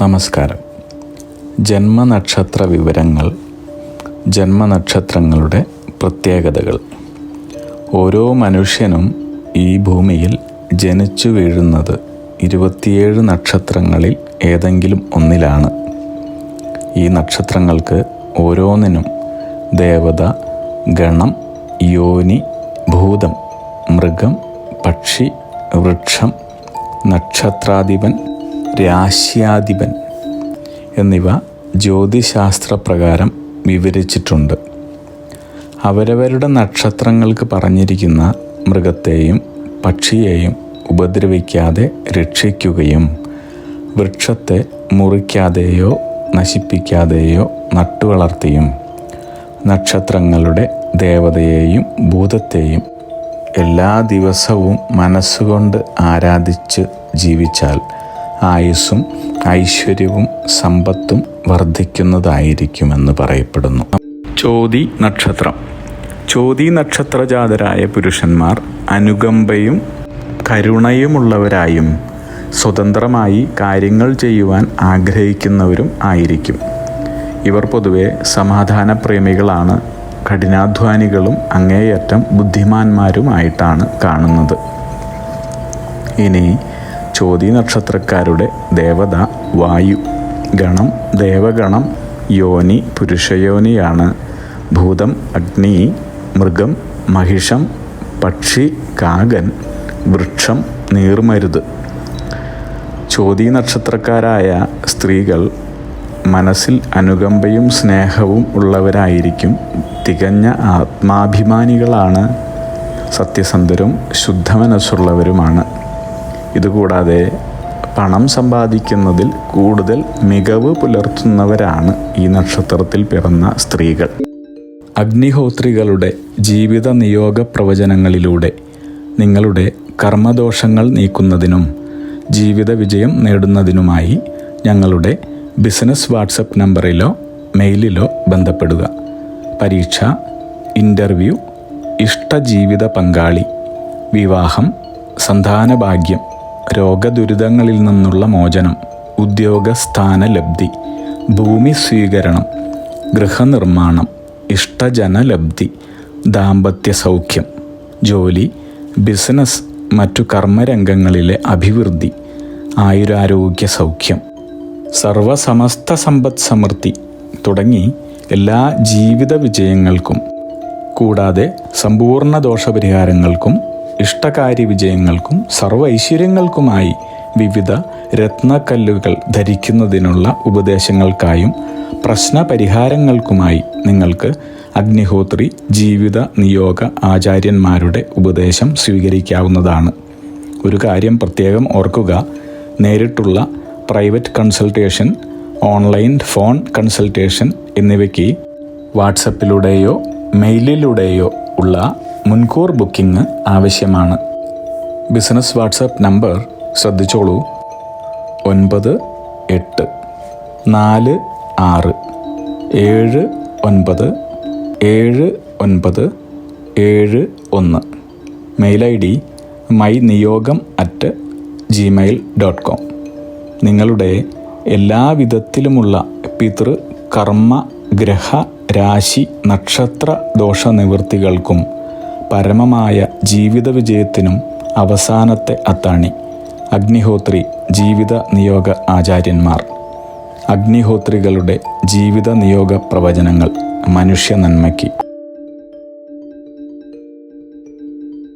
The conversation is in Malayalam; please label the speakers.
Speaker 1: നമസ്കാരം. ജന്മനക്ഷത്ര വിവരങ്ങൾ, ജന്മനക്ഷത്രങ്ങളുടെ പ്രത്യേകതകൾ. ഓരോ മനുഷ്യനും ഈ ഭൂമിയിൽ ജനിച്ചു വീഴുന്നത് 27 നക്ഷത്രങ്ങളിൽ ഏതെങ്കിലും ഒന്നിലാണ്. ഈ നക്ഷത്രങ്ങൾക്ക് ഓരോന്നിനും ദേവത, ഗണം, യോനി, ഭൂതം, മൃഗം, പക്ഷി, വൃക്ഷം, നക്ഷത്രാധിപൻ, രാശ്യാധിപൻ എന്നിവ ജ്യോതിശാസ്ത്രപ്രകാരം വിവരിച്ചിട്ടുണ്ട്. അവരവരുടെ നക്ഷത്രങ്ങൾക്ക് പറഞ്ഞിരിക്കുന്ന മൃഗത്തെയും പക്ഷിയെയും ഉപദ്രവിക്കാതെ രക്ഷിക്കുകയും വൃക്ഷത്തെ മുറിക്കാതെയോ നശിപ്പിക്കാതെയോ നട്ടുവളർത്തിയും നക്ഷത്രങ്ങളുടെ ദേവതയെയും ഭൂതത്തെയും എല്ലാ ദിവസവും മനസ്സുകൊണ്ട് ആരാധിച്ച് ജീവിച്ചാൽ ആയുസ്സും ഐശ്വര്യവും സമ്പത്തും വർദ്ധിക്കുന്നതായിരിക്കുമെന്ന് പറയപ്പെടുന്നു. ചോതി നക്ഷത്രം. ചോതി നക്ഷത്രജാതരായ പുരുഷന്മാർ അനുകമ്പയും കരുണയുമുള്ളവരായും സ്വതന്ത്രമായി കാര്യങ്ങൾ ചെയ്യുവാൻ ആഗ്രഹിക്കുന്നവരും ആയിരിക്കും. ഇവർ പൊതുവെ സമാധാനപ്രേമികളാണ്. കഠിനാധ്വാനികളും അങ്ങേയറ്റം ബുദ്ധിമാന്മാരുമായിട്ടാണ് കാണുന്നത്. ഇനി ചോതി നക്ഷത്രക്കാരുടെ ദേവത വായു, ഗണം ദേവഗണം, യോനി പുരുഷയോനിയാണ്, ഭൂതം അഗ്നി, മൃഗം മഹിഷം, പക്ഷി കാകൻ, വൃക്ഷം നീർമരുത്. ചോതി നക്ഷത്രക്കാരായ സ്ത്രീകൾ മനസ്സിൽ അനുകമ്പയും സ്നേഹവും ഉള്ളവരായിരിക്കും. തികഞ്ഞ ആത്മാഭിമാനികളാണ്. സത്യസന്ധരും ശുദ്ധമനസ്സുള്ളവരുമാണ്. ഇതുകൂടാതെ പണം സമ്പാദിക്കുന്നതിൽ കൂടുതൽ മികവ് പുലർത്തുന്നവരാണ് ഈ നക്ഷത്രത്തിൽ പിറന്ന സ്ത്രീകൾ. അഗ്നിഹോത്രികളുടെ ജീവിത നിയോഗ പ്രവചനങ്ങളിലൂടെ നിങ്ങളുടെ കർമ്മദോഷങ്ങൾ നീക്കുന്നതിനും ജീവിത വിജയം നേടുന്നതിനുമായി ഞങ്ങളുടെ ബിസിനസ് വാട്സപ്പ് നമ്പറിലോ മെയിലിലോ ബന്ധപ്പെടുക. പരീക്ഷ, ഇൻ്റർവ്യൂ, ഇഷ്ടജീവിത പങ്കാളി, വിവാഹം, സന്താനഭാഗ്യം, രോഗദുരിതങ്ങളിൽ നിന്നുള്ള മോചനം, ഉദ്യോഗസ്ഥാനലബ്ധി, ഭൂമി സ്വീകരണം, ഗൃഹനിർമ്മാണം, ഇഷ്ടജനലബ്ധി, ദാമ്പത്യ സൗഖ്യം, ജോലി, ബിസിനസ്, മറ്റു കർമ്മരംഗങ്ങളിലെ അഭിവൃദ്ധി, ആയുരാരോഗ്യ സൗഖ്യം, സർവസമസ്ത സമ്പദ് സമൃദ്ധി തുടങ്ങി എല്ലാ ജീവിത വിജയങ്ങൾക്കും കൂടാതെ സമ്പൂർണ്ണ ദോഷപരിഹാരങ്ങൾക്കും ഇഷ്ടകാര്യ വിജയങ്ങൾക്കും സർവ്വ ഐശ്വര്യങ്ങൾക്കുമായി വിവിധ രത്നക്കല്ലുകൾ ധരിക്കുന്നതിനുള്ള ഉപദേശങ്ങൾക്കായും പ്രശ്നപരിഹാരങ്ങൾക്കുമായി നിങ്ങൾക്ക് അഗ്നിഹോത്രി ജീവിത നിയോഗ ആചാര്യന്മാരുടെ ഉപദേശം സ്വീകരിക്കാവുന്നതാണ്. ഒരു കാര്യം പ്രത്യേകം ഓർക്കുക, നേരിട്ടുള്ള private consultation, online phone consultation എന്നിവയ്ക്ക് വാട്സപ്പിലൂടെയോ മെയിലിലൂടെയോ ഉള്ള മുൻകൂർ ബുക്കിംഗ് ആവശ്യമാണ്. ബിസിനസ് വാട്സപ്പ് നമ്പർ ശ്രദ്ധിച്ചോളൂ: 9846797971. Mail ID myniyogam@gmail.com. നിങ്ങളുടെ എല്ലാവിധത്തിലുമുള്ള പിതൃ, കർമ്മ, ഗ്രഹ, രാശി, നക്ഷത്ര ദോഷനിവൃത്തികൾക്കും പരമമായ ജീവിത വിജയത്തിനും അവസാനത്തെ അത്താണി അഗ്നിഹോത്രി ജീവിത നിയോഗ ആചാര്യന്മാർ. അഗ്നിഹോത്രികളുടെ ജീവിത നിയോഗ പ്രവചനങ്ങൾ മനുഷ്യ നന്മയ്ക്ക്.